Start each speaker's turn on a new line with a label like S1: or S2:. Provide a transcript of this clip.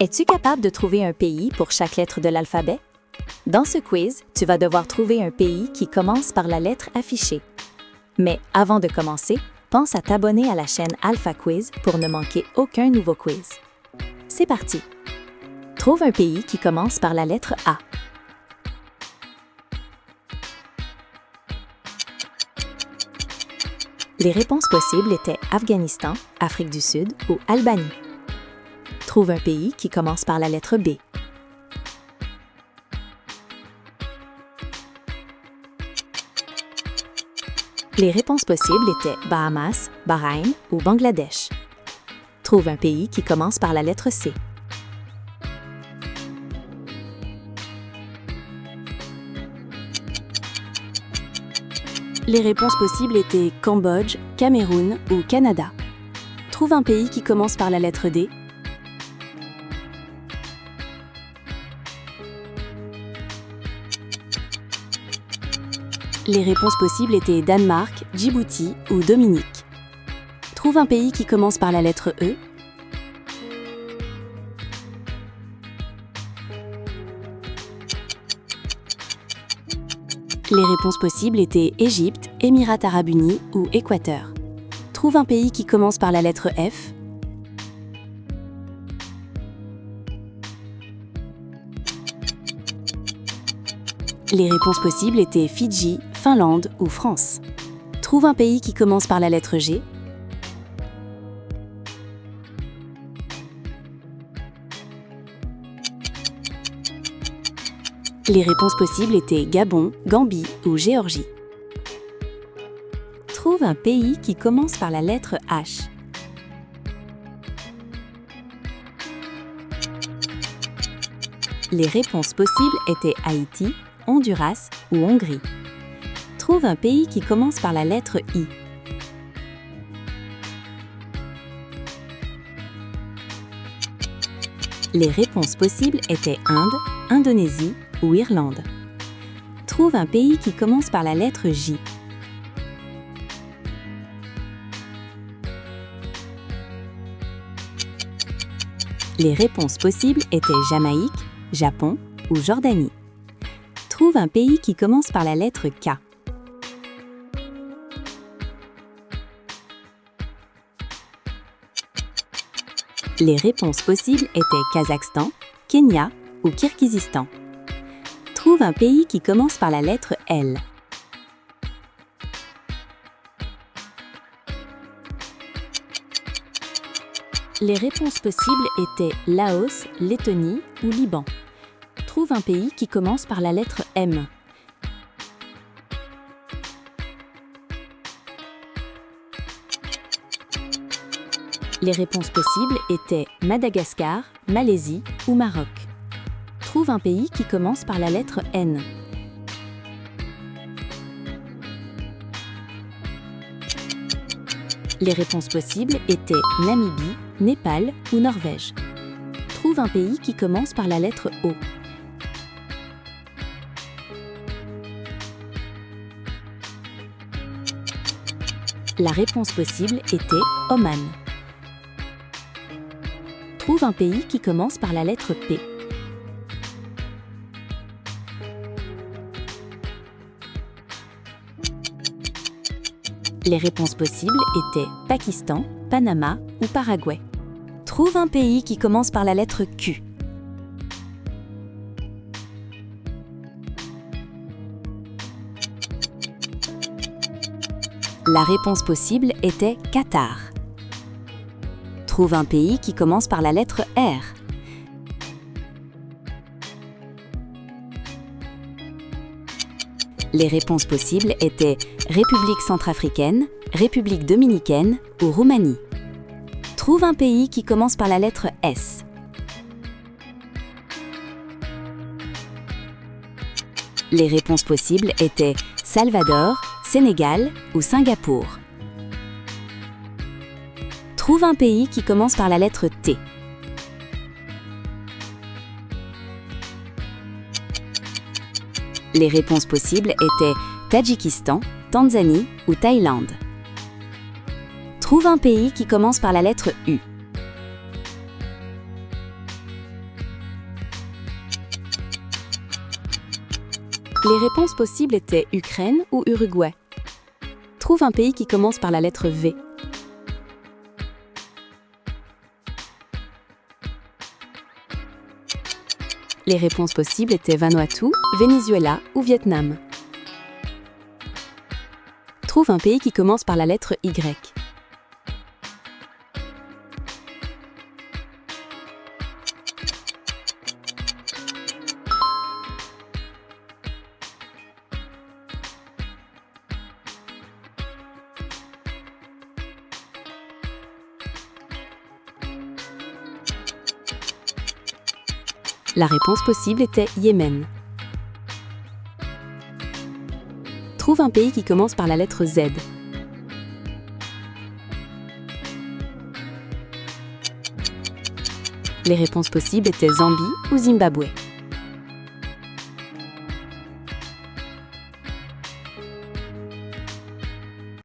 S1: Es-tu capable de trouver un pays pour chaque lettre de l'alphabet? Dans ce quiz, tu vas devoir trouver un pays qui commence par la lettre affichée. Mais avant de commencer, pense à t'abonner à la chaîne Alpha Quiz pour ne manquer aucun nouveau quiz. C'est parti! Trouve un pays qui commence par la lettre A. Les réponses possibles étaient Afghanistan, Afrique du Sud ou Albanie. Trouve un pays qui commence par la lettre B. Les réponses possibles étaient Bahamas, Bahreïn ou Bangladesh. Trouve un pays qui commence par la lettre C.
S2: Les réponses possibles étaient Cambodge, Cameroun ou Canada. Trouve un pays qui commence par la lettre D. Les réponses possibles étaient Danemark, Djibouti ou Dominique. Trouve un pays qui commence par la lettre E. Les réponses possibles étaient Égypte, Émirats arabes unis ou Équateur. Trouve un pays qui commence par la lettre F. Les réponses possibles étaient Fidji, Finlande ou France. Trouve un pays qui commence par la lettre G. Les réponses possibles étaient Gabon, Gambie ou Géorgie.
S1: Trouve un pays qui commence par la lettre H. Les réponses possibles étaient Haïti, Honduras ou Hongrie. Trouve un pays qui commence par la lettre I. Les réponses possibles étaient Inde, Indonésie ou Irlande. Trouve un pays qui commence par la lettre J. Les réponses possibles étaient Jamaïque, Japon ou Jordanie. Trouve un pays qui commence par la lettre K. Les réponses possibles étaient Kazakhstan, Kenya ou Kirghizistan. Trouve un pays qui commence par la lettre L. Les réponses possibles étaient Laos, Lettonie ou Liban. Trouve un pays qui commence par la lettre M. Les réponses possibles étaient Madagascar, Malaisie ou Maroc. Trouve un pays qui commence par la lettre N. Les réponses possibles étaient Namibie, Népal ou Norvège. Trouve un pays qui commence par la lettre O. La réponse possible était Oman. Trouve un pays qui commence par la lettre P. Les réponses possibles étaient Pakistan, Panama ou Paraguay. Trouve un pays qui commence par la lettre Q. La réponse possible était Qatar. Trouve un pays qui commence par la lettre R. Les réponses possibles étaient République centrafricaine, République dominicaine ou Roumanie. Trouve un pays qui commence par la lettre S. Les réponses possibles étaient Salvador, Sénégal ou Singapour. Trouve un pays qui commence par la lettre T. Les réponses possibles étaient Tadjikistan, Tanzanie ou Thaïlande. Trouve un pays qui commence par la lettre U.
S2: Les réponses possibles étaient Ukraine ou Uruguay. Trouve un pays qui commence par la lettre V. Les réponses possibles étaient Vanuatu, Venezuela ou Vietnam. Trouve un pays qui commence par la lettre Y. La réponse possible était Yémen. Trouve un pays qui commence par la lettre Z. Les réponses possibles étaient Zambie ou Zimbabwe.